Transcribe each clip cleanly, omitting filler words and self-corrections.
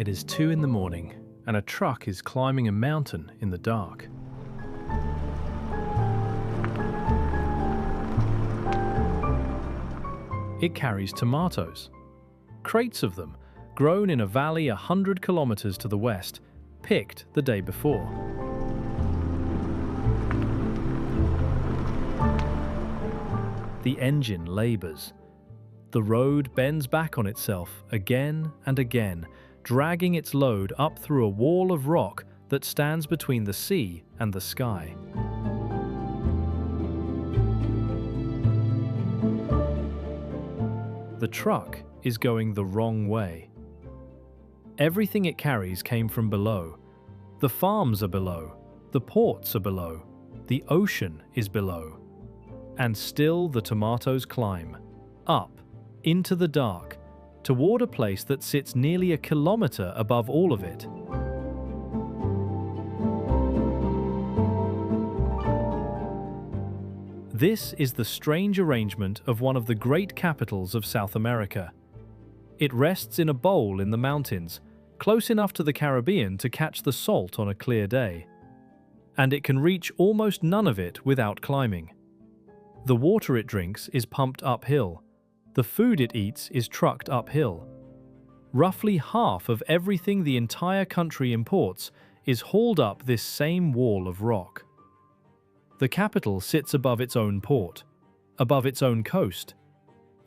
It is 2 in the morning, and a truck is climbing a mountain in the dark. It carries tomatoes. Crates of them, grown in a valley 100 kilometers to the west, picked the day before. The engine labors. The road bends back on itself again and again, dragging its load up through a wall of rock that stands between the sea and the sky. The truck is going the wrong way. Everything it carries came from below. The farms are below. The ports are below. The ocean is below. And still the tomatoes climb, up, into the dark, toward a place that sits nearly a kilometer above all of it. This is the strange arrangement of one of the great capitals of South America. It rests in a bowl in the mountains, close enough to the Caribbean to catch the salt on a clear day. And it can reach almost none of it without climbing. The water it drinks is pumped uphill. The food it eats is trucked uphill. Roughly half of everything the entire country imports is hauled up this same wall of rock. The capital sits above its own port, above its own coast,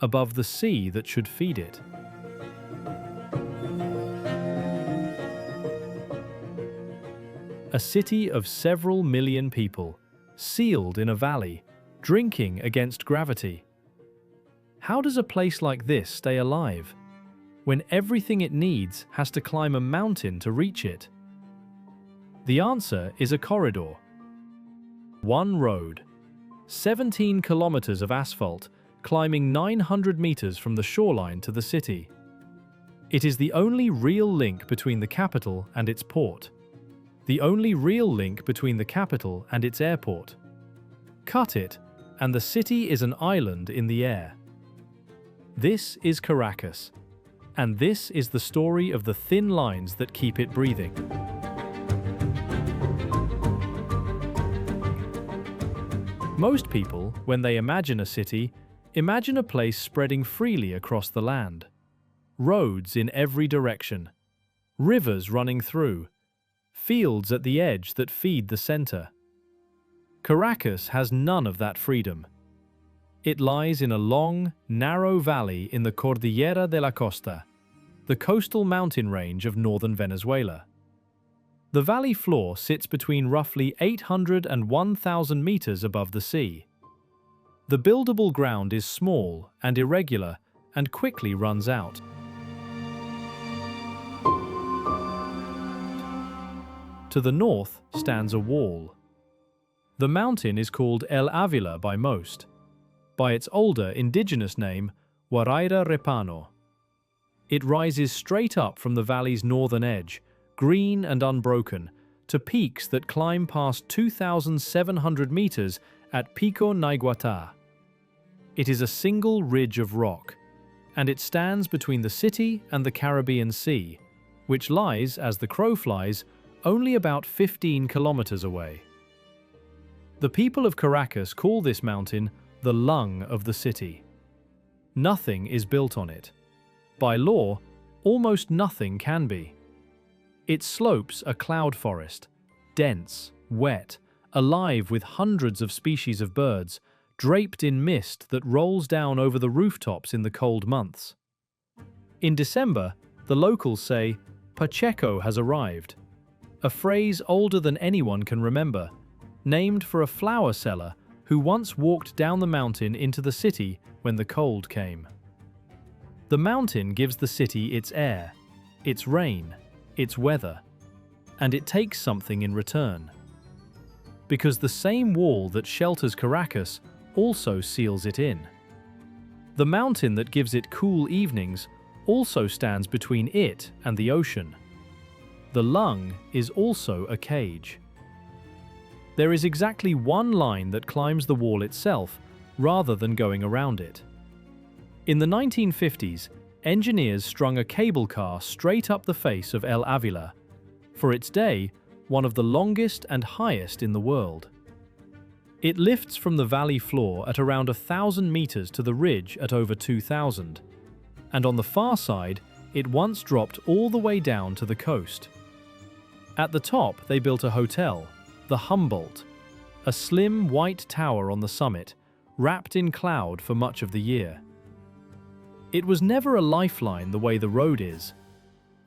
above the sea that should feed it. A city of several million people, sealed in a valley, drinking against gravity. How does a place like this stay alive, when everything it needs has to climb a mountain to reach it? The answer is a corridor. One road, 17 kilometers of asphalt, climbing 900 meters from the shoreline to the city. It is the only real link between the capital and its port. The only real link between the capital and its airport. Cut it, and the city is an island in the air. This is Caracas, and this is the story of the thin lines that keep it breathing. Most people, when they imagine a city, imagine a place spreading freely across the land. Roads in every direction, rivers running through, fields at the edge that feed the center. Caracas has none of that freedom. It lies in a long, narrow valley in the Cordillera de la Costa, the coastal mountain range of northern Venezuela. The valley floor sits between roughly 800 and 1,000 meters above the sea. The buildable ground is small and irregular and quickly runs out. To the north stands a wall. The mountain is called El Avila by most, by its older indigenous name, Guaira Repano. It rises straight up from the valley's northern edge, green and unbroken, to peaks that climb past 2,700 meters at Pico Naiguatá. It is a single ridge of rock, and it stands between the city and the Caribbean Sea, which lies, as the crow flies, only about 15 kilometers away. The people of Caracas call this mountain the lung of the city. Nothing is built on it. By law, almost nothing can be. Its slopes are cloud forest, dense, wet, alive with hundreds of species of birds, draped in mist that rolls down over the rooftops in the cold months. In December, the locals say, "Pacheco has arrived," a phrase older than anyone can remember, named for a flower seller who once walked down the mountain into the city when the cold came. The mountain gives the city its air, its rain, its weather, and it takes something in return. Because the same wall that shelters Caracas also seals it in. The mountain that gives it cool evenings also stands between it and the ocean. The lung is also a cage. There is exactly one line that climbs the wall itself, rather than going around it. In the 1950s, engineers strung a cable car straight up the face of El Avila, for its day, one of the longest and highest in the world. It lifts from the valley floor at around 1,000 meters to the ridge at over 2,000, and on the far side, it once dropped all the way down to the coast. At the top, they built a hotel, the Humboldt, a slim white tower on the summit, wrapped in cloud for much of the year. It was never a lifeline the way the road is.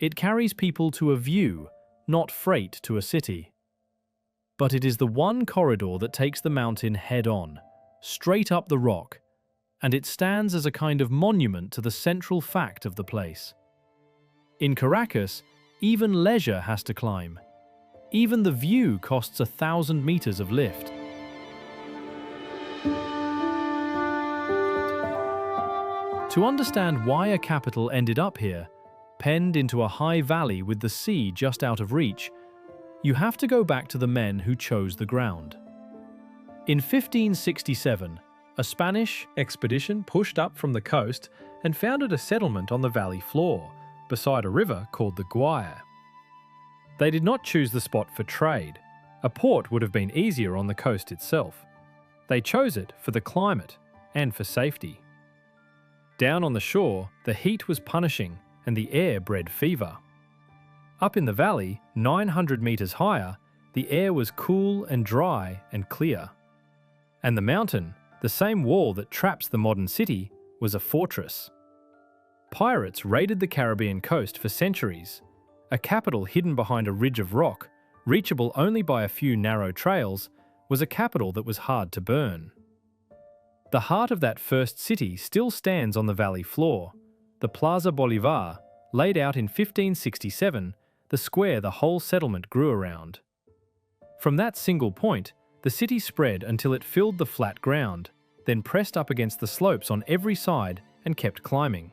It carries people to a view, not freight to a city. But it is the one corridor that takes the mountain head-on, straight up the rock, and it stands as a kind of monument to the central fact of the place. In Caracas, even leisure has to climb. Even the view costs 1,000 meters of lift. To understand why a capital ended up here, penned into a high valley with the sea just out of reach, you have to go back to the men who chose the ground. In 1567, a Spanish expedition pushed up from the coast and founded a settlement on the valley floor, beside a river called the Guaira. They did not choose the spot for trade. A port would have been easier on the coast itself. They chose it for the climate and for safety. Down on the shore, the heat was punishing and the air bred fever. Up in the valley, 900 meters higher, the air was cool and dry and clear. And the mountain, the same wall that traps the modern city, was a fortress. Pirates raided the Caribbean coast for centuries. A capital hidden behind a ridge of rock, reachable only by a few narrow trails, was a capital that was hard to burn. The heart of that first city still stands on the valley floor, the Plaza Bolivar, laid out in 1567, the square the whole settlement grew around. From that single point, the city spread until it filled the flat ground, then pressed up against the slopes on every side and kept climbing.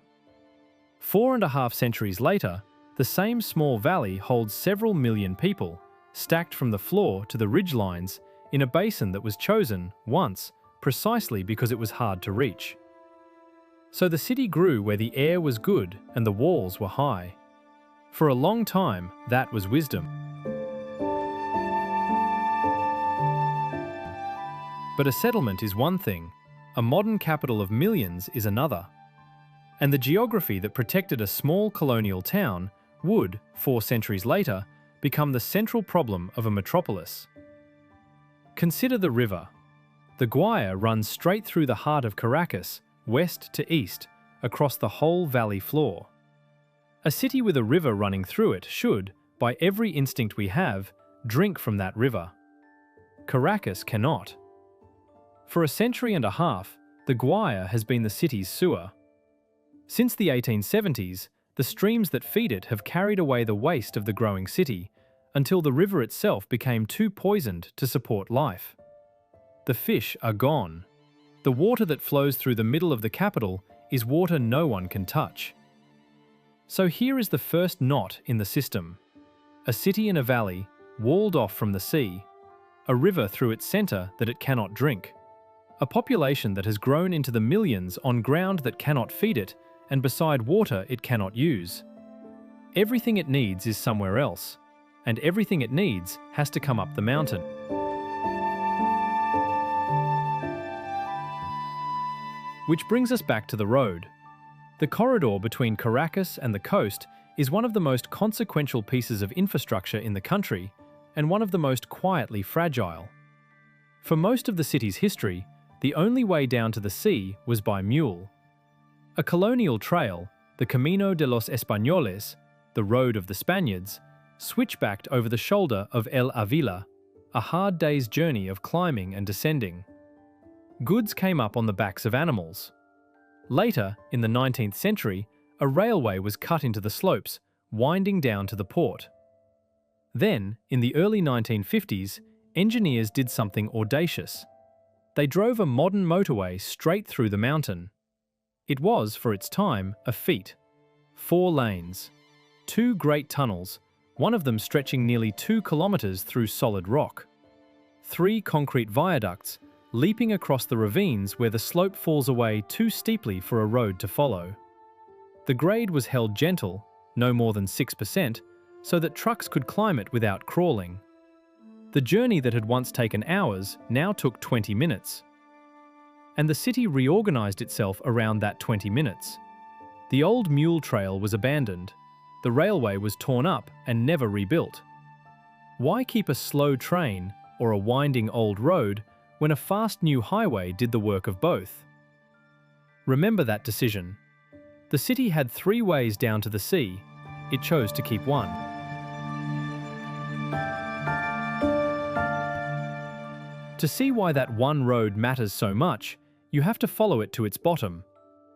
4.5 centuries later, the same small valley holds several million people, stacked from the floor to the ridgelines, in a basin that was chosen, once, precisely because it was hard to reach. So the city grew where the air was good and the walls were high. For a long time, that was wisdom. But a settlement is one thing, a modern capital of millions is another. And the geography that protected a small colonial town would, 4 centuries later, become the central problem of a metropolis. Consider the river. The Guaira runs straight through the heart of Caracas, west to east, across the whole valley floor. A city with a river running through it should, by every instinct we have, drink from that river. Caracas cannot. For 1.5 centuries, the Guaira has been the city's sewer. Since the 1870s, the streams that feed it have carried away the waste of the growing city, until the river itself became too poisoned to support life. The fish are gone. The water that flows through the middle of the capital is water no one can touch. So here is the first knot in the system. A city in a valley, walled off from the sea. A river through its centre that it cannot drink. A population that has grown into the millions on ground that cannot feed it, and beside water it cannot use. Everything it needs is somewhere else, and everything it needs has to come up the mountain. Which brings us back to the road. The corridor between Caracas and the coast is one of the most consequential pieces of infrastructure in the country, and one of the most quietly fragile. For most of the city's history, the only way down to the sea was by mule. A colonial trail, the Camino de los Españoles, the road of the Spaniards, switchbacked over the shoulder of El Avila, a hard day's journey of climbing and descending. Goods came up on the backs of animals. Later, in the 19th century, a railway was cut into the slopes, winding down to the port. Then, in the early 1950s, engineers did something audacious. They drove a modern motorway straight through the mountain. It was, for its time, a feat. 4 lanes. 2 great tunnels, one of them stretching nearly 2 kilometers through solid rock. 3 concrete viaducts, leaping across the ravines where the slope falls away too steeply for a road to follow. The grade was held gentle, no more than 6%, so that trucks could climb it without crawling. The journey that had once taken hours now took 20 minutes. And the city reorganized itself around that 20 minutes. The old mule trail was abandoned. The railway was torn up and never rebuilt. Why keep a slow train or a winding old road when a fast new highway did the work of both? Remember that decision. The city had 3 ways down to the sea. It chose to keep one. To see why that one road matters so much, you have to follow it to its bottom,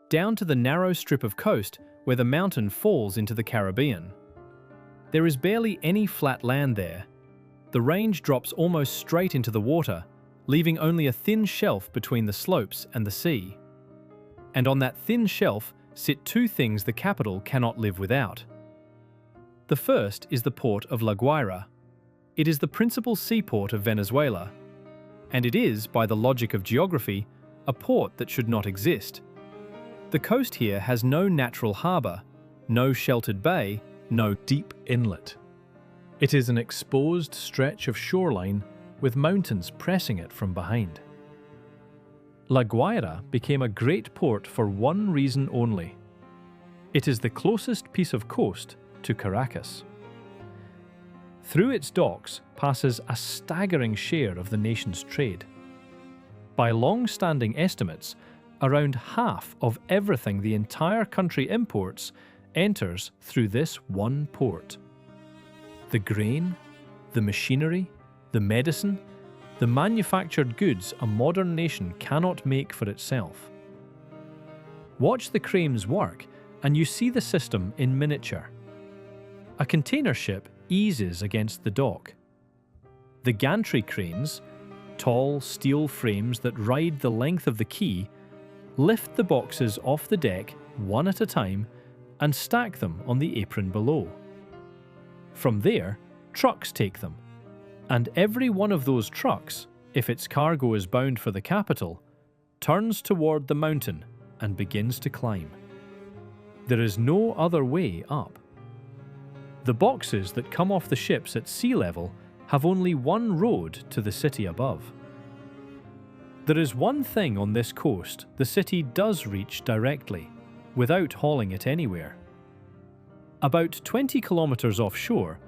down to the narrow strip of coast where the mountain falls into the Caribbean. There is barely any flat land there. The range drops almost straight into the water, leaving only a thin shelf between the slopes and the sea. And on that thin shelf sit 2 things the capital cannot live without. The first is the port of La Guaira. It is the principal seaport of Venezuela, and it is, by the logic of geography, a port that should not exist. The coast here has no natural harbour, no sheltered bay, no deep inlet. It is an exposed stretch of shoreline with mountains pressing it from behind. La Guaira became a great port for one reason only. It is the closest piece of coast to Caracas. Through its docks passes a staggering share of the nation's trade. By long-standing estimates, around half of everything the entire country imports enters through this one port. The grain, the machinery, the medicine, the manufactured goods a modern nation cannot make for itself. Watch the cranes work and you see the system in miniature. A container ship eases against the dock. The gantry cranes, tall steel frames that ride the length of the quay, lift the boxes off the deck one at a time and stack them on the apron below. From there, trucks take them, and every one of those trucks, if its cargo is bound for the capital, turns toward the mountain and begins to climb. There is no other way up. The boxes that come off the ships at sea level have only one road to the city above. There is one thing on this coast the city does reach directly, without hauling it anywhere. About 20 kilometers offshore,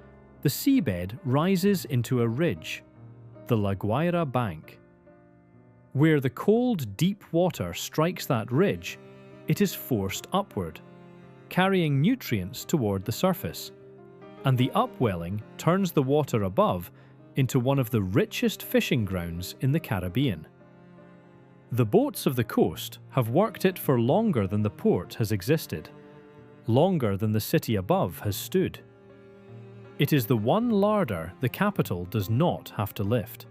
the seabed rises into a ridge, the La Guaira Bank. Where the cold, deep water strikes that ridge, it is forced upward, carrying nutrients toward the surface, and the upwelling turns the water above into one of the richest fishing grounds in the Caribbean. The boats of the coast have worked it for longer than the port has existed, longer than the city above has stood. It is the one larder the capital does not have to lift.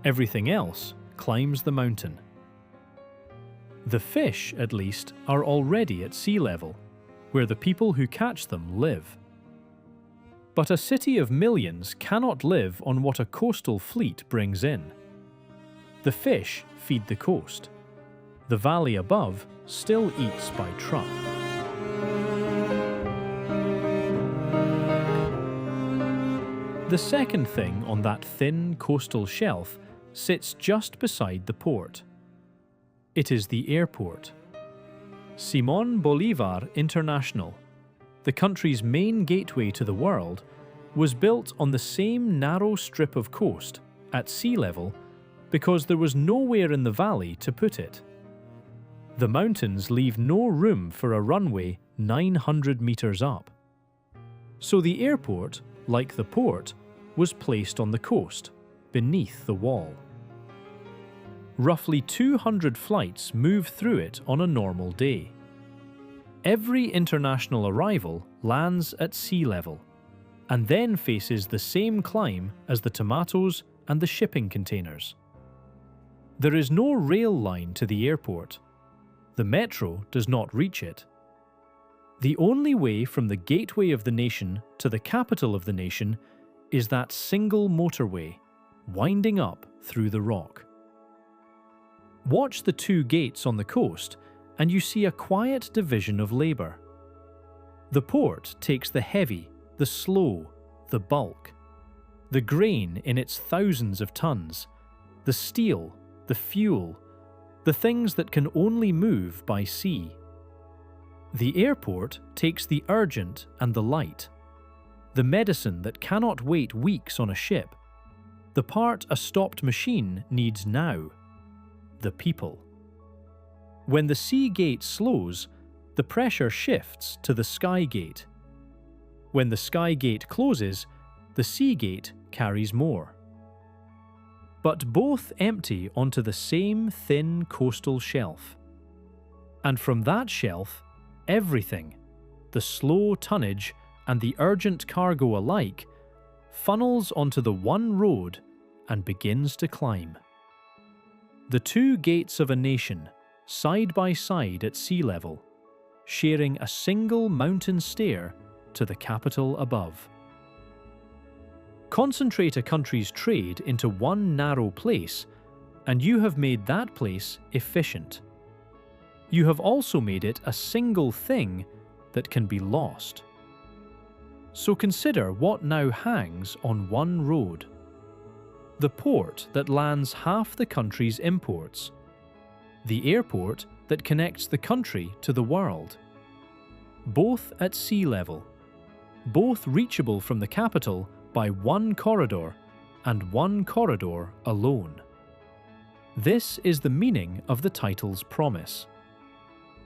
Everything else climbs the mountain. The fish, at least, are already at sea level, where the people who catch them live. But a city of millions cannot live on what a coastal fleet brings in. The fish feed the coast. The valley above still eats by truck. The second thing on that thin coastal shelf sits just beside the port. It is the airport. Simón Bolívar International, the country's main gateway to the world, was built on the same narrow strip of coast, at sea level, because there was nowhere in the valley to put it. The mountains leave no room for a runway 900 meters up. So the airport, like the port, was placed on the coast, beneath the wall. Roughly 200 flights move through it on a normal day. Every international arrival lands at sea level, and then faces the same climb as the tomatoes and the shipping containers. There is no rail line to the airport. The metro does not reach it. The only way from the gateway of the nation to the capital of the nation is that single motorway, winding up through the rock. Watch the two gates on the coast, and you see a quiet division of labour. The port takes the heavy, the slow, the bulk, the grain in its thousands of tons, the steel, the fuel, the things that can only move by sea. The airport takes the urgent and the light, the medicine that cannot wait weeks on a ship, the part a stopped machine needs now, the people. When the sea gate slows, the pressure shifts to the sky gate. When the sky gate closes, the sea gate carries more. But both empty onto the same thin coastal shelf. And from that shelf, everything, the slow tonnage and the urgent cargo alike, funnels onto the one road and begins to climb. The two gates of a nation, side by side at sea level, sharing a single mountain stair to the capital above. Concentrate a country's trade into one narrow place, and you have made that place efficient. You have also made it a single thing that can be lost. So consider what now hangs on one road. The port that lands half the country's imports. The airport that connects the country to the world. Both at sea level. Both reachable from the capital by one corridor, and one corridor alone. This is the meaning of the title's promise.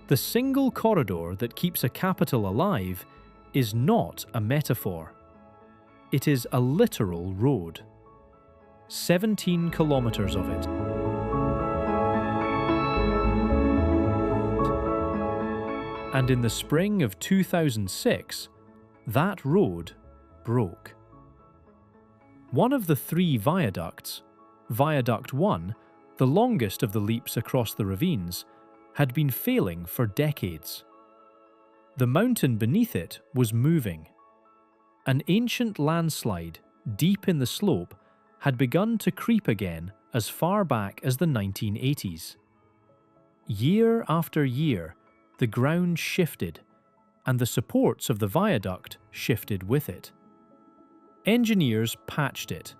The single corridor that keeps a capital alive is not a metaphor. It is a literal road. 17 kilometers of it. And in the spring of 2006, that road broke. One of the three viaducts, Viaduct 1, the longest of the leaps across the ravines, had been failing for decades. The mountain beneath it was moving. An ancient landslide, deep in the slope, had begun to creep again as far back as the 1980s. Year after year, the ground shifted, and the supports of the viaduct shifted with it. Engineers patched it,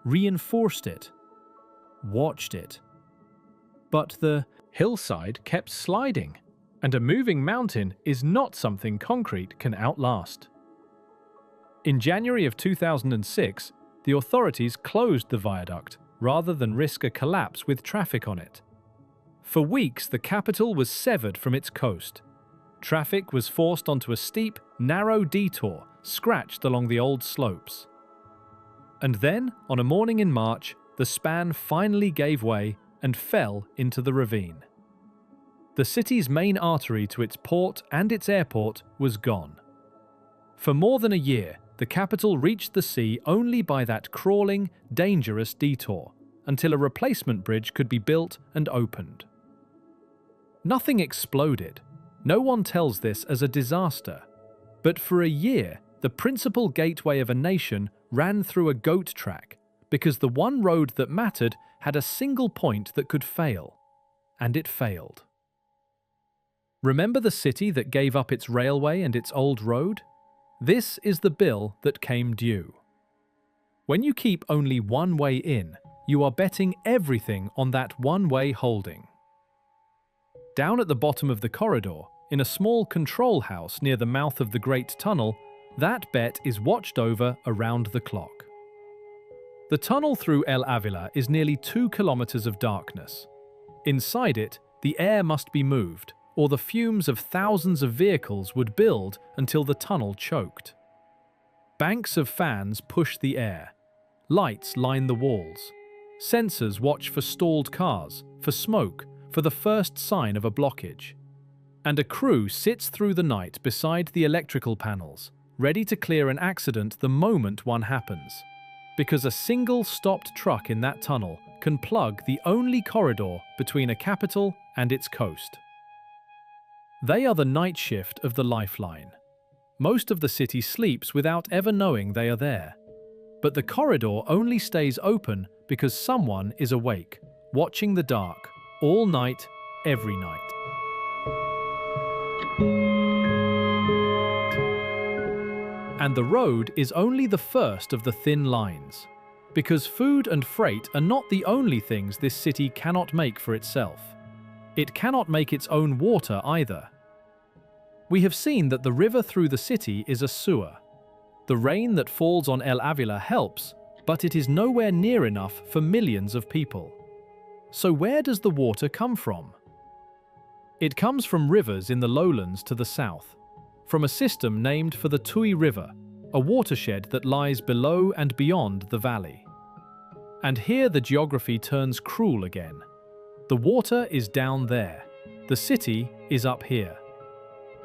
reinforced it, watched it. But the hillside kept sliding, and a moving mountain is not something concrete can outlast. In January of 2006, the authorities closed the viaduct rather than risk a collapse with traffic on it. For weeks, the capital was severed from its coast. Traffic was forced onto a steep, narrow detour scratched along the old slopes. And then, on a morning in March, the span finally gave way and fell into the ravine. The city's main artery to its port and its airport was gone. For more than a year, the capital reached the sea only by that crawling, dangerous detour, until a replacement bridge could be built and opened. Nothing exploded. No one tells this as a disaster. But for a year, the principal gateway of a nation ran through a goat track because the one road that mattered had a single point that could fail. And it failed. Remember the city that gave up its railway and its old road? This is the bill that came due. When you keep only one way in, you are betting everything on that one-way holding. Down at the bottom of the corridor, in a small control house near the mouth of the Great Tunnel, that bet is watched over around the clock. The tunnel through El Avila is nearly 2 kilometers of darkness. Inside it, the air must be moved, or the fumes of thousands of vehicles would build until the tunnel choked. Banks of fans push the air. Lights line the walls. Sensors watch for stalled cars, for smoke, for the first sign of a blockage. And a crew sits through the night beside the electrical panels, ready to clear an accident the moment one happens. Because a single stopped truck in that tunnel can plug the only corridor between a capital and its coast. They are the night shift of the lifeline. Most of the city sleeps without ever knowing they are there. But the corridor only stays open because someone is awake, watching the dark, all night, every night. And the road is only the first of the thin lines, because food and freight are not the only things this city cannot make for itself. It cannot make its own water either. We have seen that the river through the city is a sewer. The rain that falls on El Avila helps, but it is nowhere near enough for millions of people. So where does the water come from? It comes from rivers in the lowlands to the south, from a system named for the Tuy River, a watershed that lies below and beyond the valley. And here the geography turns cruel again. The water is down there. The city is up here.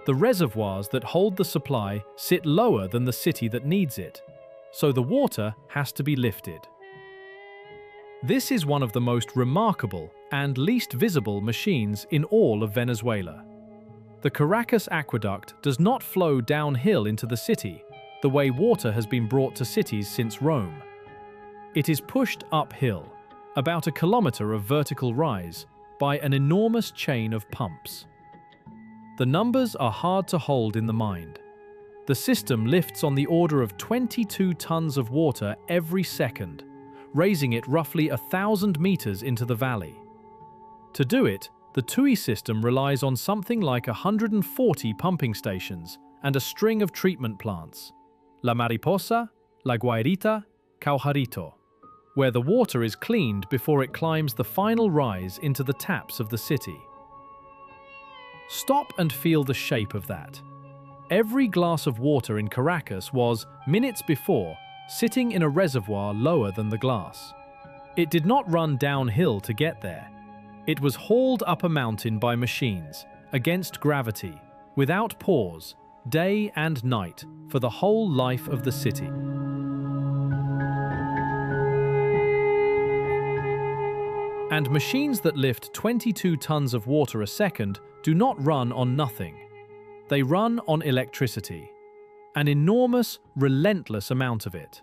The reservoirs that hold the supply sit lower than the city that needs it, so the water has to be lifted. This is one of the most remarkable and least visible machines in all of Venezuela. The Caracas aqueduct does not flow downhill into the city the way water has been brought to cities since Rome. It is pushed uphill, about a kilometer of vertical rise, by an enormous chain of pumps. The numbers are hard to hold in the mind. The system lifts on the order of 22 tons of water every second, raising it roughly 1,000 meters into the valley. To do it, the Tuy system relies on something like 140 pumping stations and a string of treatment plants, La Mariposa, La Guairita, Caujarito, where the water is cleaned before it climbs the final rise into the taps of the city. Stop and feel the shape of that. Every glass of water in Caracas was, minutes before, sitting in a reservoir lower than the glass. It did not run downhill to get there. It was hauled up a mountain by machines, against gravity, without pause, day and night, for the whole life of the city. And machines that lift 22 tons of water a second do not run on nothing. They run on electricity, an enormous, relentless amount of it.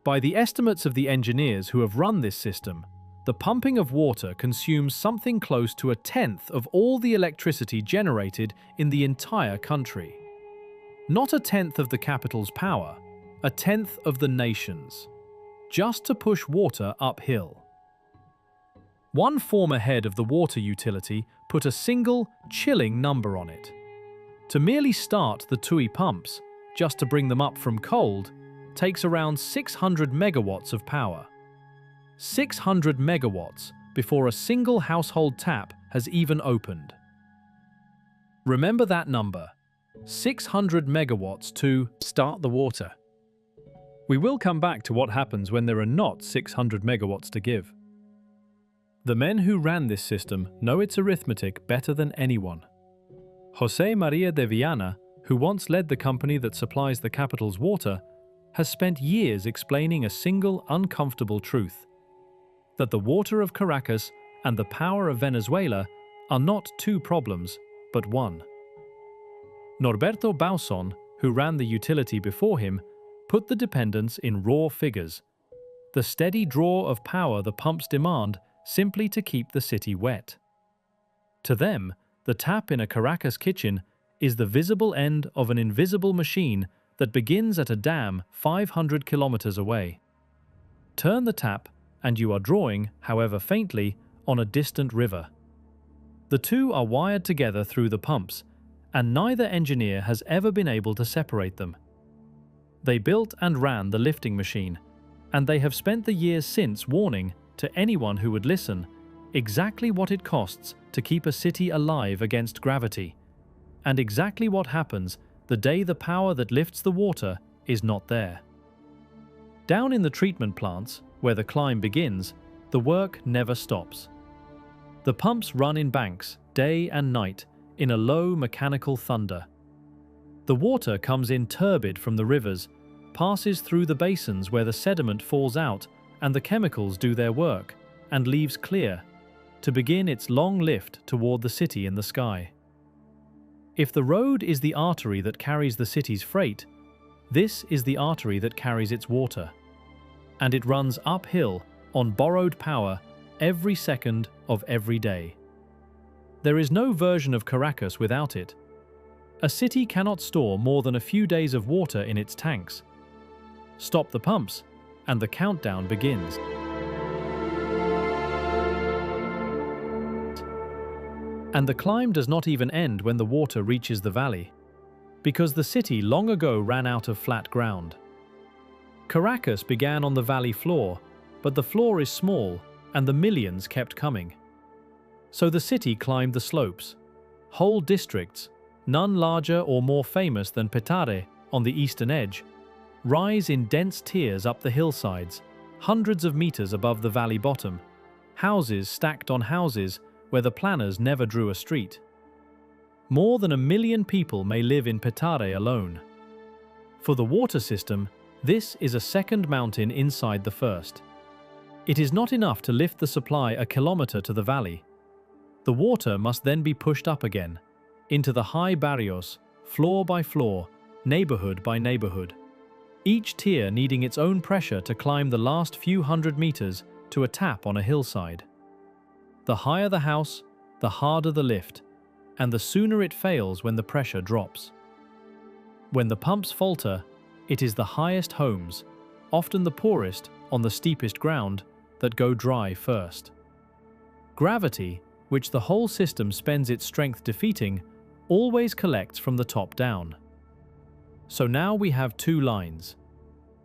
By the estimates of the engineers who have run this system, the pumping of water consumes something close to 1/10 of all the electricity generated in the entire country. Not 1/10 of the capital's power, 1/10 of the nation's, just to push water uphill. One former head of the water utility put a single, chilling number on it. To merely start the Tuy pumps, just to bring them up from cold, takes around 600 megawatts of power. 600 megawatts before a single household tap has even opened. Remember that number, 600 megawatts to start the water. We will come back to what happens when there are not 600 megawatts to give. The men who ran this system know its arithmetic better than anyone. José María de Viana, who once led the company that supplies the capital's water, has spent years explaining a single uncomfortable truth: that the water of Caracas and the power of Venezuela are not two problems, but one. Norberto Bauson, who ran the utility before him, put the dependence in raw figures: the steady draw of power the pumps demand simply to keep the city wet. To them, the tap in a Caracas kitchen is the visible end of an invisible machine that begins at a dam 500 kilometers away. Turn the tap and you are drawing, however faintly, on a distant river. The two are wired together through the pumps, and neither engineer has ever been able to separate them. They built and ran the lifting machine, and they have spent the years since warning, to anyone who would listen, exactly what it costs to keep a city alive against gravity, and exactly what happens the day the power that lifts the water is not there. Down in the treatment plants, where the climb begins, the work never stops. The pumps run in banks, day and night, in a low mechanical thunder. The water comes in turbid from the rivers, passes through the basins where the sediment falls out and the chemicals do their work, and leaves clear, to begin its long lift toward the city in the sky. If the road is the artery that carries the city's freight, this is the artery that carries its water. And it runs uphill on borrowed power every second of every day. There is no version of Caracas without it. A city cannot store more than a few days of water in its tanks. Stop the pumps, and the countdown begins. And the climb does not even end when the water reaches the valley, because the city long ago ran out of flat ground. Caracas began on the valley floor, but the floor is small and the millions kept coming. So the city climbed the slopes. Whole districts, none larger or more famous than Petare on the eastern edge, rise in dense tiers up the hillsides, hundreds of meters above the valley bottom, houses stacked on houses where the planners never drew a street. More than 1 million people may live in Petare alone. For the water system, this is a second mountain inside the first. It is not enough to lift the supply a kilometer to the valley. The water must then be pushed up again, into the high barrios, floor by floor, neighborhood by neighborhood, each tier needing its own pressure to climb the last few hundred meters to a tap on a hillside. The higher the house, the harder the lift, and the sooner it fails when the pressure drops. When the pumps falter, it is the highest homes, often the poorest on the steepest ground, that go dry first. Gravity, which the whole system spends its strength defeating, always collects from the top down. So now we have two lines.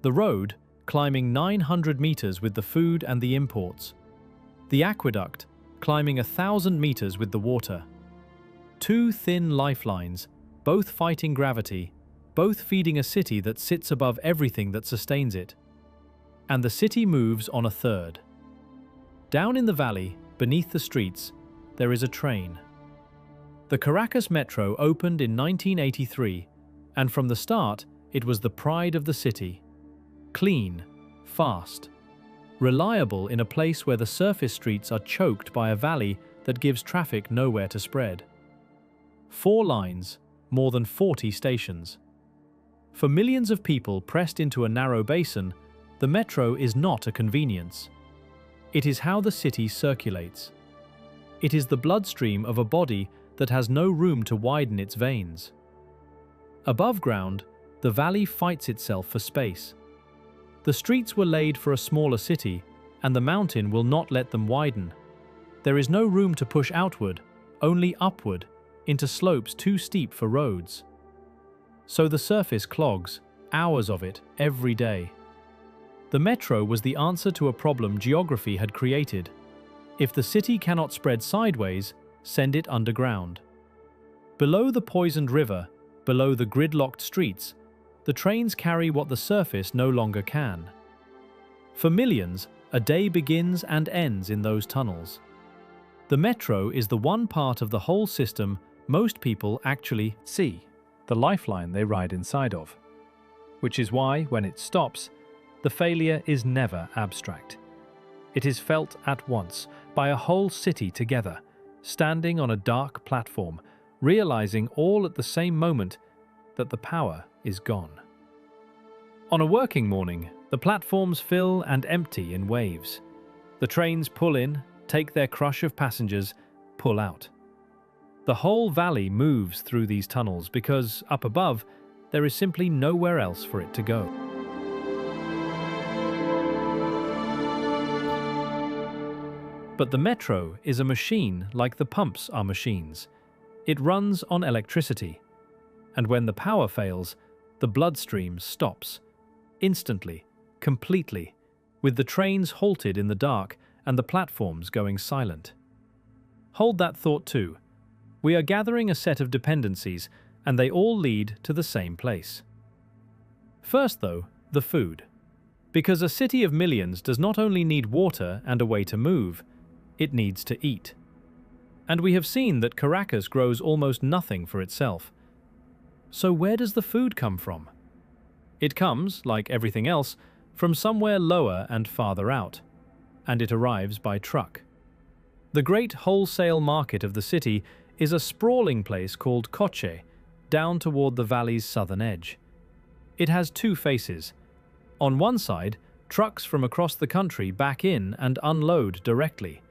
The road, climbing 900 meters with the food and the imports. The aqueduct, climbing 1,000 meters with the water. Two thin lifelines, both fighting gravity, both feeding a city that sits above everything that sustains it. And the city moves on a third. Down in the valley, beneath the streets, there is a train. The Caracas Metro opened in 1983, and from the start, it was the pride of the city. Clean, fast, reliable in a place where the surface streets are choked by a valley that gives traffic nowhere to spread. 4 lines, more than 40 stations. For millions of people pressed into a narrow basin, the metro is not a convenience. It is how the city circulates. It is the bloodstream of a body that has no room to widen its veins. Above ground, the valley fights itself for space. The streets were laid for a smaller city, and the mountain will not let them widen. There is no room to push outward, only upward, into slopes too steep for roads. So the surface clogs, hours of it, every day. The metro was the answer to a problem geography had created. If the city cannot spread sideways, send it underground. Below the poisoned river, below the gridlocked streets, the trains carry what the surface no longer can. For millions, a day begins and ends in those tunnels. The metro is the one part of the whole system most people actually see, the lifeline they ride inside of. Which is why, when it stops, the failure is never abstract. It is felt at once by a whole city together, standing on a dark platform, realizing all at the same moment that the power is gone. On a working morning, the platforms fill and empty in waves. The trains pull in, take their crush of passengers, pull out. The whole valley moves through these tunnels because, up above, there is simply nowhere else for it to go. But the metro is a machine like the pumps are machines. It runs on electricity. And when the power fails, the bloodstream stops. Instantly, completely, with the trains halted in the dark and the platforms going silent. Hold that thought too. We are gathering a set of dependencies, and they all lead to the same place. First, though, the food. Because a city of millions does not only need water and a way to move, it needs to eat. And we have seen that Caracas grows almost nothing for itself. So where does the food come from? It comes, like everything else, from somewhere lower and farther out, and it arrives by truck. The great wholesale market of the city is a sprawling place called Coche, down toward the valley's southern edge. It has 2 faces. On one side, trucks from across the country back in and unload directly.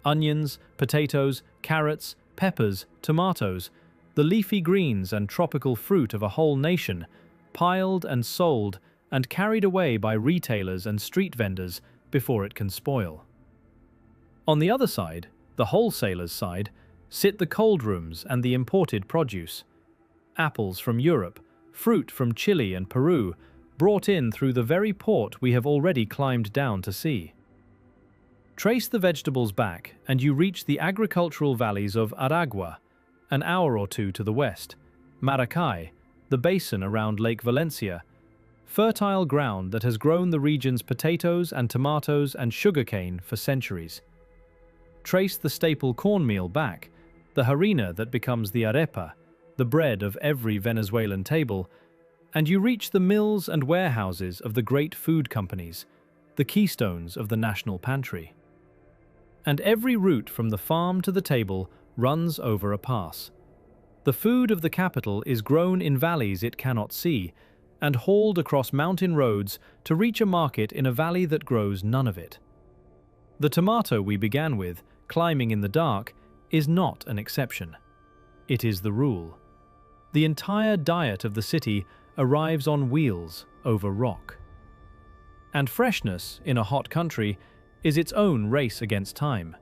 Onions, potatoes, carrots, peppers, tomatoes, the leafy greens and tropical fruit of a whole nation, piled and sold and carried away by retailers and street vendors before it can spoil. On the other side, the wholesalers' side, sit the cold rooms and the imported produce. Apples from Europe, fruit from Chile and Peru, brought in through the very port we have already climbed down to see. Trace the vegetables back and you reach the agricultural valleys of Aragua, an hour or two to the west, Maracay, the basin around Lake Valencia, fertile ground that has grown the region's potatoes and tomatoes and sugarcane for centuries. Trace the staple cornmeal back, the harina that becomes the arepa, the bread of every Venezuelan table, and you reach the mills and warehouses of the great food companies, the keystones of the national pantry. And every route from the farm to the table runs over a pass. The food of the capital is grown in valleys it cannot see, and hauled across mountain roads to reach a market in a valley that grows none of it. The tomato we began with, climbing in the dark, is not an exception. It is the rule. The entire diet of the city arrives on wheels over rock. And freshness, in a hot country, is its own race against time.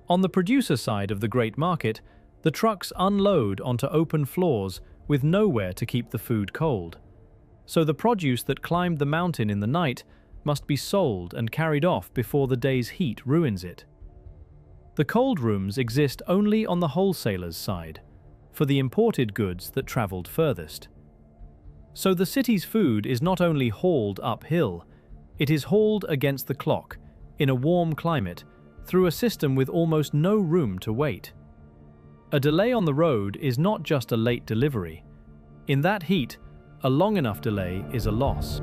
On the producer side of the great market, the trucks unload onto open floors with nowhere to keep the food cold. So the produce that climbed the mountain in the night must be sold and carried off before the day's heat ruins it. The cold rooms exist only on the wholesalers' side, for the imported goods that travelled furthest. So the city's food is not only hauled uphill, it is hauled against the clock, in a warm climate, through a system with almost no room to wait. A delay on the road is not just a late delivery. In that heat, a long enough delay is a loss.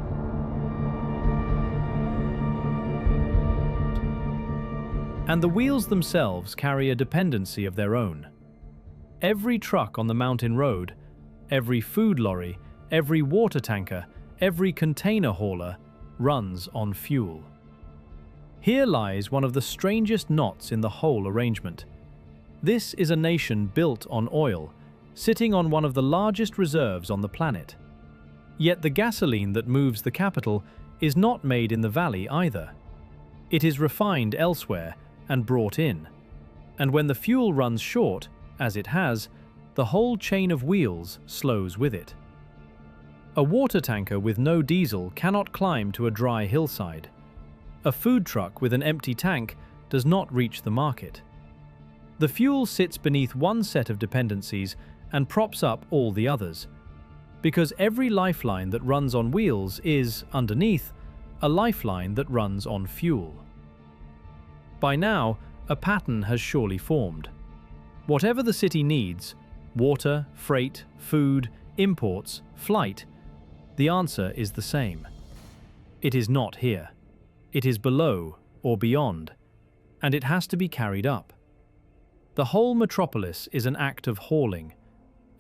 And the wheels themselves carry a dependency of their own. Every truck on the mountain road, every food lorry, every water tanker, every container hauler runs on fuel. Here lies one of the strangest knots in the whole arrangement. This is a nation built on oil, sitting on one of the largest reserves on the planet. Yet the gasoline that moves the capital is not made in the valley either. It is refined elsewhere and brought in. And when the fuel runs short, as it has, the whole chain of wheels slows with it. A water tanker with no diesel cannot climb to a dry hillside. A food truck with an empty tank does not reach the market. The fuel sits beneath one set of dependencies and props up all the others, because every lifeline that runs on wheels is, underneath, a lifeline that runs on fuel. By now, a pattern has surely formed. Whatever the city needs, water, freight, food, imports, flight, the answer is the same. It is not here. It is below or beyond, and it has to be carried up. The whole metropolis is an act of hauling,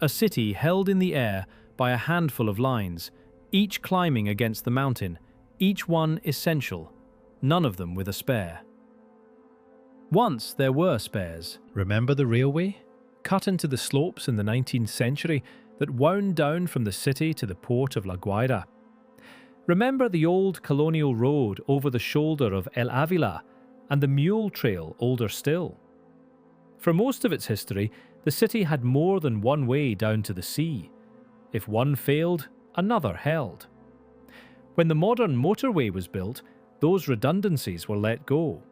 a city held in the air by a handful of lines, each climbing against the mountain, each one essential, none of them with a spare. Once there were spares. Remember the railway? Cut into the slopes in the 19th century that wound down from the city to the port of La Guaira. Remember the old colonial road over the shoulder of El Avila and the mule trail older still? For most of its history, the city had more than one way down to the sea. If one failed, another held. When the modern motorway was built, those redundancies were let go.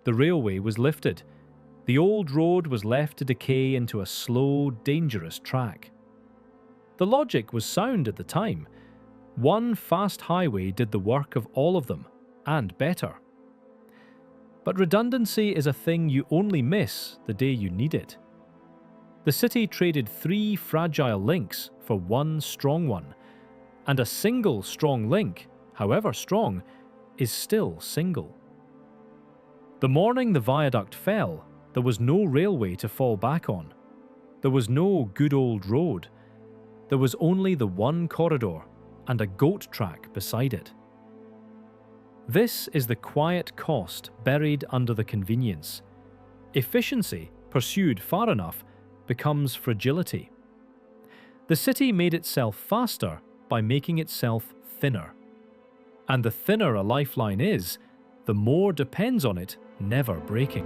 The railway was lifted. The old road was left to decay into a slow, dangerous track. The logic was sound at the time. One fast highway did the work of all of them, and better. But redundancy is a thing you only miss the day you need it. The city traded 3 fragile links for one strong one, and a single strong link, however strong, is still single. The morning the viaduct fell, there was no railway to fall back on. There was no good old road. There was only the one corridor and a goat track beside it. This is the quiet cost buried under the convenience. Efficiency, pursued far enough, becomes fragility. The city made itself faster by making itself thinner. And the thinner a lifeline is, the more depends on it never breaking.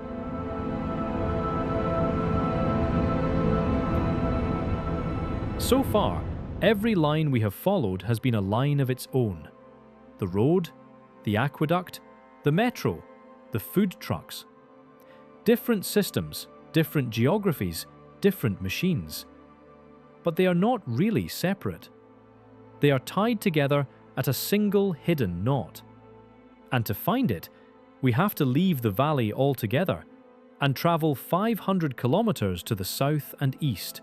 So far, every line we have followed has been a line of its own. The road, the aqueduct, the metro, the food trucks. Different systems, different geographies, different machines. But they are not really separate. They are tied together at a single hidden knot. And to find it, we have to leave the valley altogether and travel 500 kilometers to the south and east,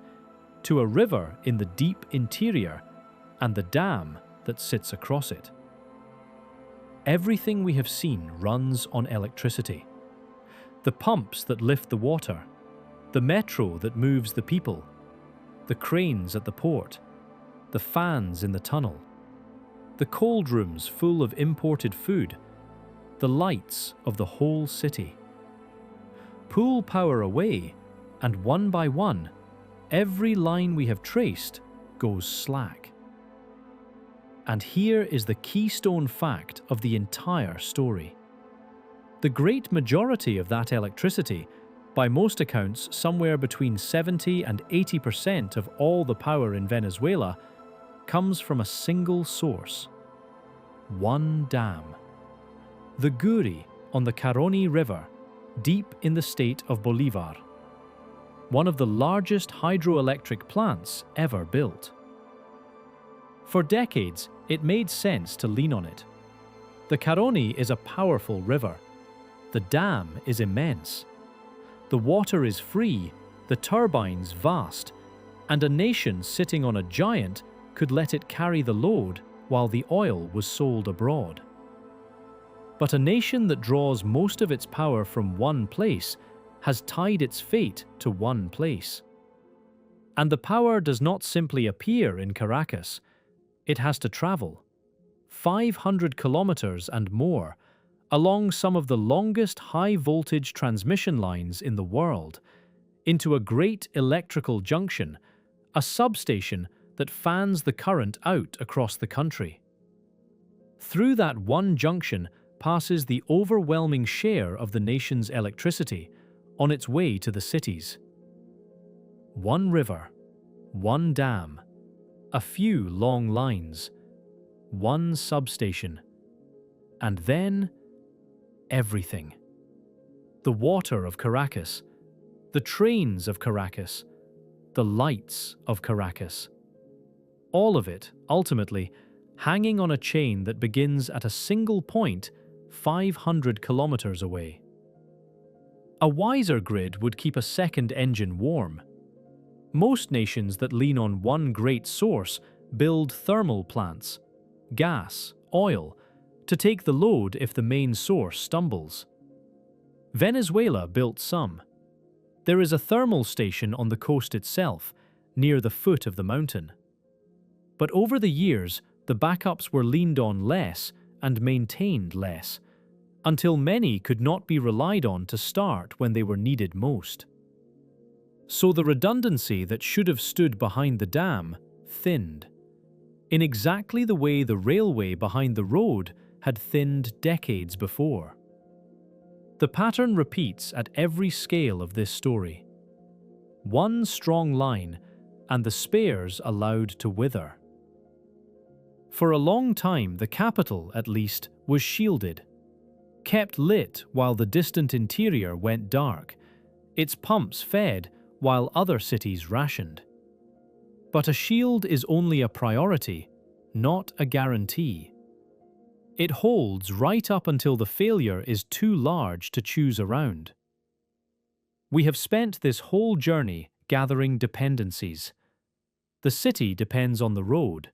to a river in the deep interior and the dam that sits across it. Everything we have seen runs on electricity. The pumps that lift the water, the metro that moves the people, the cranes at the port, the fans in the tunnel, the cold rooms full of imported food, the lights of the whole city. Pull power away, and one by one, every line we have traced goes slack. And here is the keystone fact of the entire story. The great majority of that electricity, by most accounts somewhere between 70 and 80% of all the power in Venezuela, comes from a single source. One dam. The Guri on the Caroni River, deep in the state of Bolivar. One of the largest hydroelectric plants ever built. For decades, it made sense to lean on it. The Caroni is a powerful river. The dam is immense. The water is free, the turbines vast, and a nation sitting on a giant could let it carry the load while the oil was sold abroad. But a nation that draws most of its power from one place has tied its fate to one place. And the power does not simply appear in Caracas. It has to travel 500 kilometers and more along some of the longest high-voltage transmission lines in the world, into a great electrical junction, a substation that fans the current out across the country. Through that one junction passes the overwhelming share of the nation's electricity on its way to the cities. One river, one dam, a few long lines, one substation, and then everything. The water of Caracas, the trains of Caracas, the lights of Caracas. All of it, ultimately, hanging on a chain that begins at a single point 500 kilometers away. A wiser grid would keep a second engine warm. Most nations that lean on one great source build thermal plants, gas, oil, to take the load if the main source stumbles. Venezuela built some. There is a thermal station on the coast itself, near the foot of the mountain. But over the years, the backups were leaned on less and maintained less, until many could not be relied on to start when they were needed most. So the redundancy that should have stood behind the dam thinned, in exactly the way the railway behind the road had thinned decades before. The pattern repeats at every scale of this story. One strong line, and the spares allowed to wither. For a long time, the capital, at least, was shielded, kept lit while the distant interior went dark, its pumps fed while other cities rationed. But a shield is only a priority, not a guarantee. It holds right up until the failure is too large to choose around. We have spent this whole journey gathering dependencies. The city depends on the road.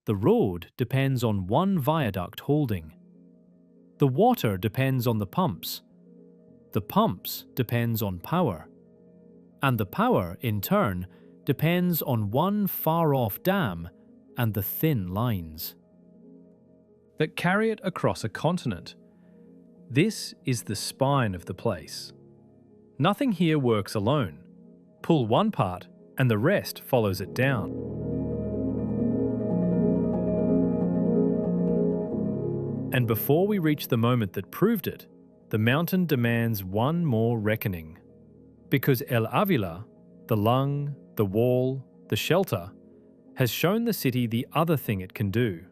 The road depends on one viaduct holding. The water depends on the pumps. The pumps depends on power. And the power, in turn, depends on one far-off dam and the thin lines that carry it across a continent. This is the spine of the place. Nothing here works alone. Pull one part, and the rest follows it down. And before we reach the moment that proved it, the mountain demands one more reckoning. Because El Avila, the lung, the wall, the shelter, has shown the city the other thing it can do.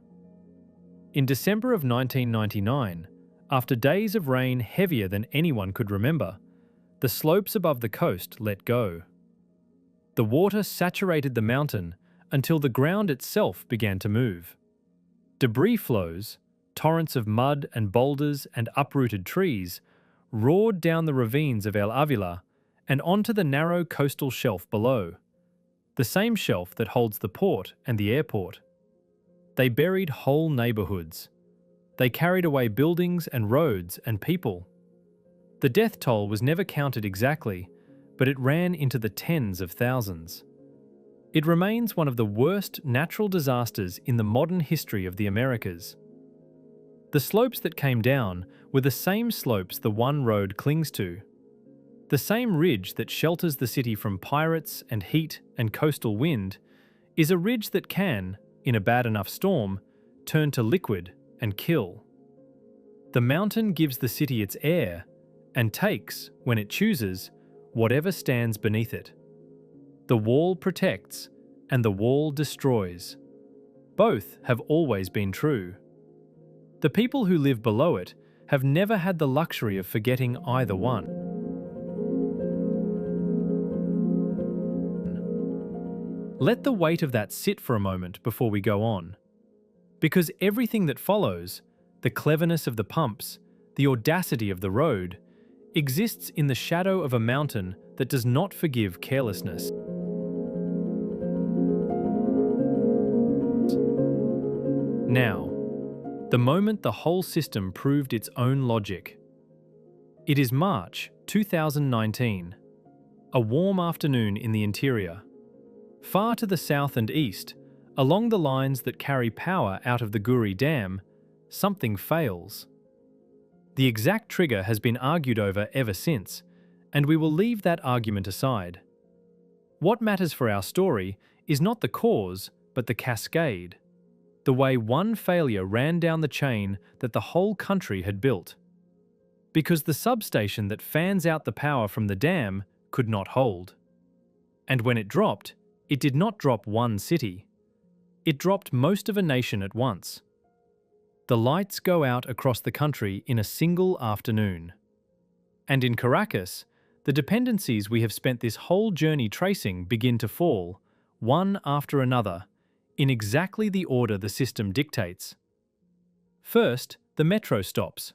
In December of 1999, after days of rain heavier than anyone could remember, the slopes above the coast let go. The water saturated the mountain until the ground itself began to move. Debris flows, torrents of mud and boulders and uprooted trees, roared down the ravines of El Avila and onto the narrow coastal shelf below, the same shelf that holds the port and the airport. They buried whole neighbourhoods. They carried away buildings and roads and people. The death toll was never counted exactly, but it ran into the tens of thousands. It remains one of the worst natural disasters in the modern history of the Americas. The slopes that came down were the same slopes the one road clings to. The same ridge that shelters the city from pirates and heat and coastal wind is a ridge that can, in a bad enough storm, turn to liquid and kill. The mountain gives the city its air and takes, when it chooses, whatever stands beneath it. The wall protects and the wall destroys. Both have always been true. The people who live below it have never had the luxury of forgetting either one. Let the weight of that sit for a moment before we go on. Because everything that follows, the cleverness of the pumps, the audacity of the road, exists in the shadow of a mountain that does not forgive carelessness. Now, the moment the whole system proved its own logic. It is March 2019, a warm afternoon in the interior. Far to the south and east, along the lines that carry power out of the Guaira Dam, something fails. The exact trigger has been argued over ever since, and we will leave that argument aside. What matters for our story is not the cause, but the cascade. The way one failure ran down the chain that the whole country had built. Because the substation that fans out the power from the dam could not hold. And when it dropped, it did not drop one city. It dropped most of a nation at once. The lights go out across the country in a single afternoon. And in Caracas, the dependencies we have spent this whole journey tracing begin to fall, one after another, in exactly the order the system dictates. First, the metro stops.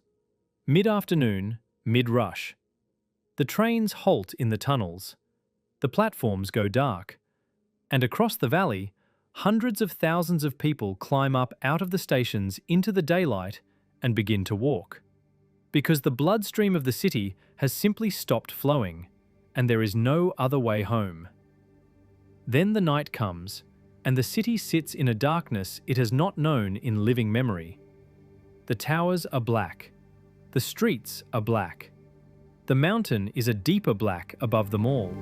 Mid-afternoon, mid-rush. The trains halt in the tunnels. The platforms go dark. And across the valley, hundreds of thousands of people climb up out of the stations into the daylight and begin to walk. Because the bloodstream of the city has simply stopped flowing, and there is no other way home. Then the night comes, and the city sits in a darkness it has not known in living memory. The towers are black. The streets are black. The mountain is a deeper black above them all.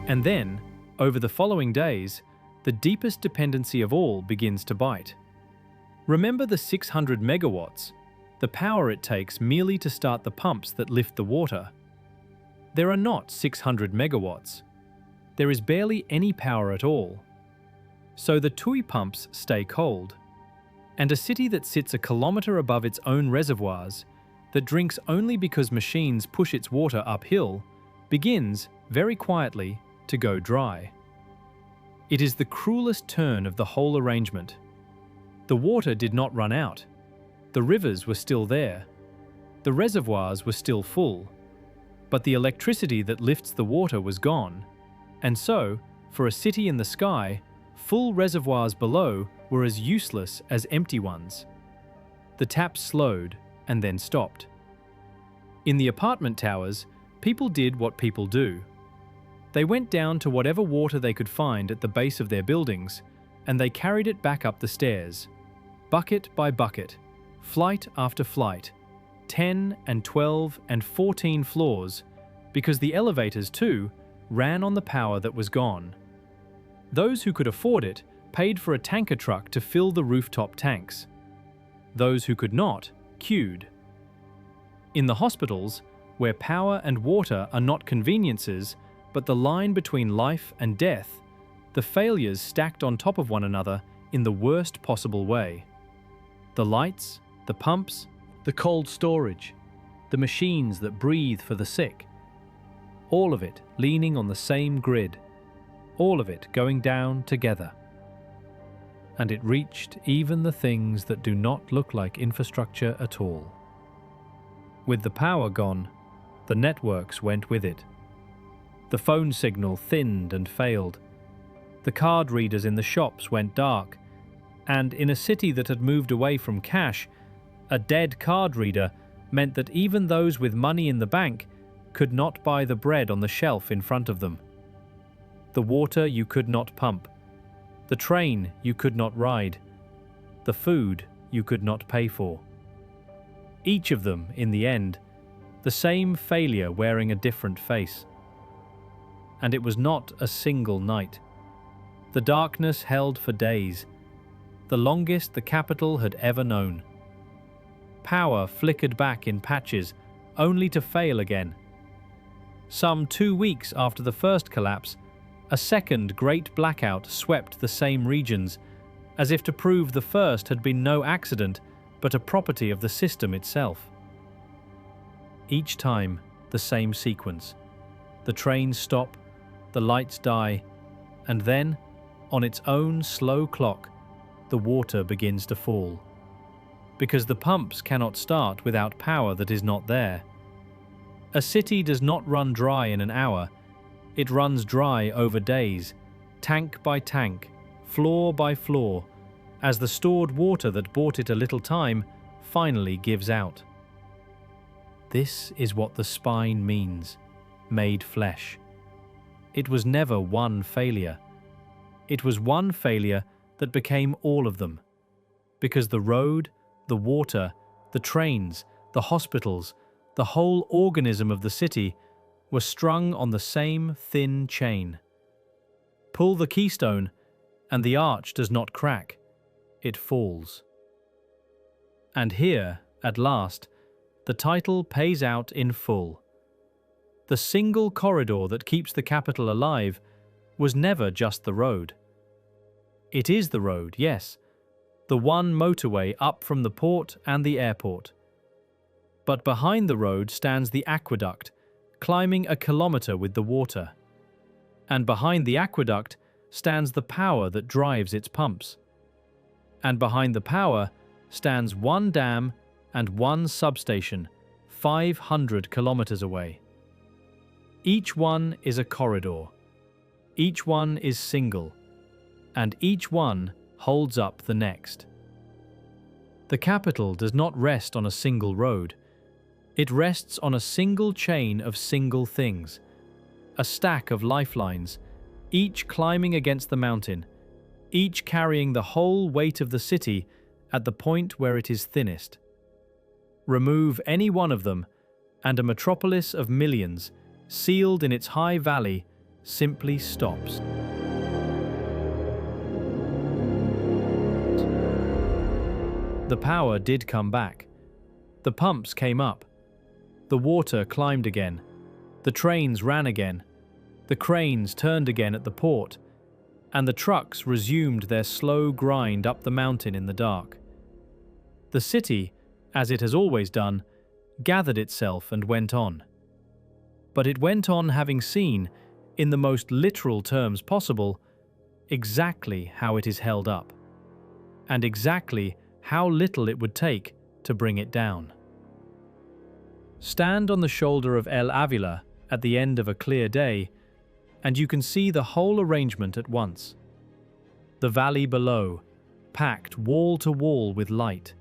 And then, over the following days, the deepest dependency of all begins to bite. Remember the 600 megawatts, the power it takes merely to start the pumps that lift the water. There are not 600 megawatts. There is barely any power at all. So the TUI pumps stay cold. And a city that sits a kilometer above its own reservoirs, that drinks only because machines push its water uphill, begins, very quietly, to go dry. It is the cruelest turn of the whole arrangement. The water did not run out. The rivers were still there. The reservoirs were still full. But the electricity that lifts the water was gone, and so, for a city in the sky, full reservoirs below were as useless as empty ones. The taps slowed and then stopped. In the apartment towers, people did what people do. They went down to whatever water they could find at the base of their buildings, and they carried it back up the stairs, bucket by bucket, flight after flight, 10 and 12 and 14 floors, because the elevators, too, ran on the power that was gone. Those who could afford it paid for a tanker truck to fill the rooftop tanks. Those who could not queued. In the hospitals, where power and water are not conveniences, but the line between life and death, the failures stacked on top of one another in the worst possible way. The lights, the pumps, the cold storage, the machines that breathe for the sick, all of it leaning on the same grid, all of it going down together. And it reached even the things that do not look like infrastructure at all. With the power gone, the networks went with it. The phone signal thinned and failed. The card readers in the shops went dark, and in a city that had moved away from cash, a dead card reader meant that even those with money in the bank could not buy the bread on the shelf in front of them. The water you could not pump. The train you could not ride. The food you could not pay for. Each of them, in the end, the same failure wearing a different face. And it was not a single night. The darkness held for days, the longest the capital had ever known. Power flickered back in patches, only to fail again. Some 2 weeks after the first collapse, a second great blackout swept the same regions, as if to prove the first had been no accident, but a property of the system itself. Each time, the same sequence. The trains stop, the lights die, and then, on its own slow clock, the water begins to fall. Because the pumps cannot start without power that is not there. A city does not run dry in an hour. It runs dry over days, tank by tank, floor by floor, as the stored water that bought it a little time finally gives out. This is what the spine means, made flesh. It was never one failure. It was one failure that became all of them. Because the road, the water, the trains, the hospitals, the whole organism of the city were strung on the same thin chain. Pull the keystone, and the arch does not crack. It falls. And here, at last, the title pays out in full. The single corridor that keeps the capital alive was never just the road. It is the road, yes, the one motorway up from the port and the airport. But behind the road stands the aqueduct, climbing a kilometer with the water. And behind the aqueduct stands the power that drives its pumps. And behind the power stands one dam and one substation, 500 kilometers away. Each one is a corridor. Each one is single. And each one holds up the next. The capital does not rest on a single road. It rests on a single chain of single things, a stack of lifelines, each climbing against the mountain, each carrying the whole weight of the city at the point where it is thinnest. Remove any one of them, and a metropolis of millions, sealed in its high valley, simply stops. The power did come back. The pumps came up. The water climbed again. The trains ran again. The cranes turned again at the port. And the trucks resumed their slow grind up the mountain in the dark. The city, as it has always done, gathered itself and went on. But it went on having seen, in the most literal terms possible, exactly how it is held up, and exactly how little it would take to bring it down. Stand on the shoulder of El Avila at the end of a clear day, and you can see the whole arrangement at once. The valley below, packed wall to wall with light.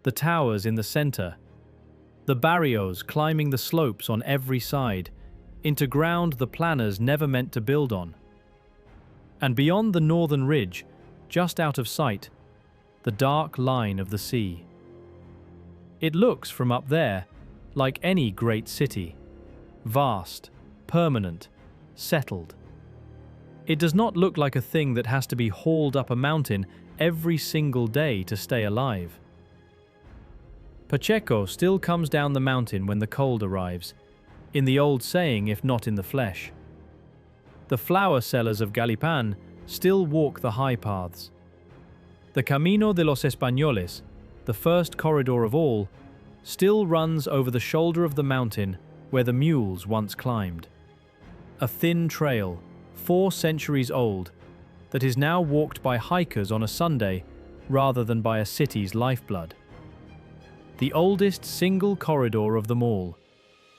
The towers in the center. The barrios climbing the slopes on every side, into ground the planners never meant to build on. And beyond the northern ridge, just out of sight, the dark line of the sea. It looks from up there like any great city, vast, permanent, settled. It does not look like a thing that has to be hauled up a mountain every single day to stay alive. Pacheco still comes down the mountain when the cold arrives, in the old saying, if not in the flesh. The flower sellers of Galipan still walk the high paths. The Camino de los Españoles, the first corridor of all, still runs over the shoulder of the mountain where the mules once climbed. A thin trail, 4 centuries old, that is now walked by hikers on a Sunday rather than by a city's lifeblood. The oldest single corridor of them all,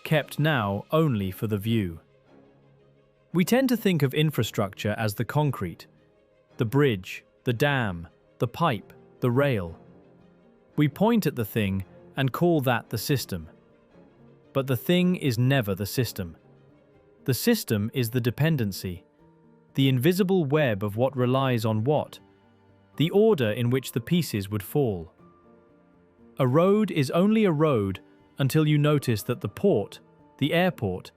kept now only for the view. We tend to think of infrastructure as the concrete, the bridge, the dam, the pipe, the rail. We point at the thing and call that the system. But the thing is never the system. The system is the dependency, the invisible web of what relies on what, the order in which the pieces would fall. A road is only a road until you notice that the port, the airport,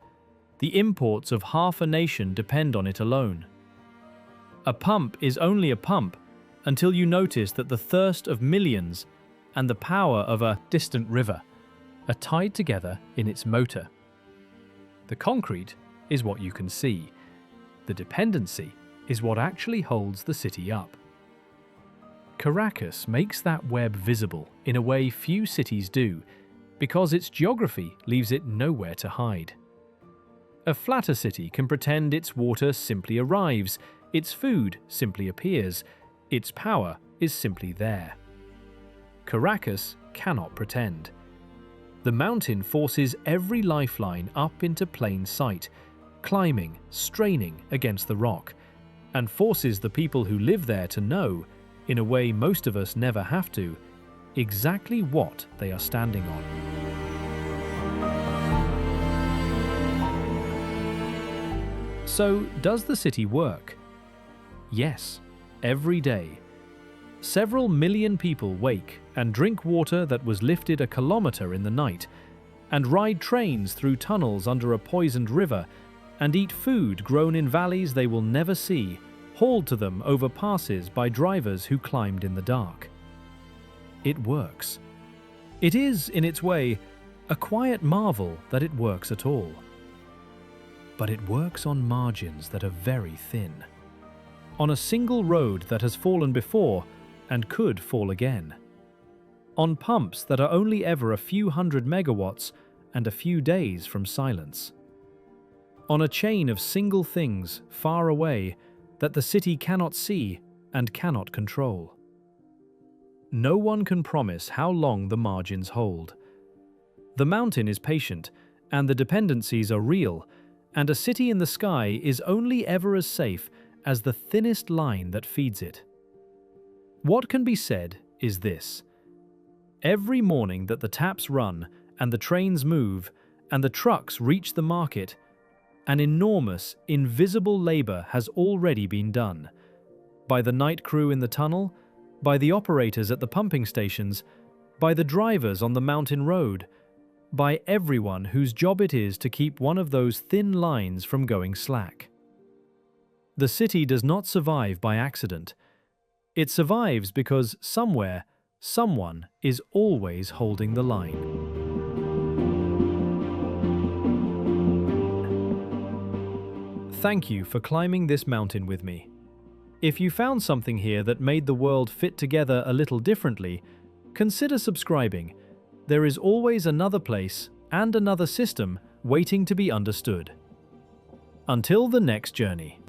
the imports of half a nation depend on it alone. A pump is only a pump until you notice that the thirst of millions and the power of a distant river are tied together in its motor. The concrete is what you can see. The dependency is what actually holds the city up. Caracas makes that web visible in a way few cities do, because its geography leaves it nowhere to hide. A flatter city can pretend its water simply arrives, its food simply appears, its power is simply there. Caracas cannot pretend. The mountain forces every lifeline up into plain sight, climbing, straining against the rock, and forces the people who live there to know, in a way most of us never have to, exactly what they are standing on. So, does the city work? Yes, every day. Several million people wake and drink water that was lifted a kilometer in the night, and ride trains through tunnels under a poisoned river, and eat food grown in valleys they will never see, hauled to them over passes by drivers who climbed in the dark. It works. It is, in its way, a quiet marvel that it works at all. But it works on margins that are very thin. On a single road that has fallen before and could fall again. On pumps that are only ever a few hundred megawatts and a few days from silence. On a chain of single things far away that the city cannot see and cannot control. No one can promise how long the margins hold. The mountain is patient, and the dependencies are real, and a city in the sky is only ever as safe as the thinnest line that feeds it. What can be said is this: every morning that the taps run, and the trains move, and the trucks reach the market, an enormous, invisible labor has already been done. By the night crew in the tunnel, by the operators at the pumping stations, by the drivers on the mountain road, by everyone whose job it is to keep one of those thin lines from going slack. The city does not survive by accident. It survives because somewhere, someone is always holding the line. Thank you for climbing this mountain with me. If you found something here that made the world fit together a little differently, consider subscribing. There is always another place and another system waiting to be understood. Until the next journey.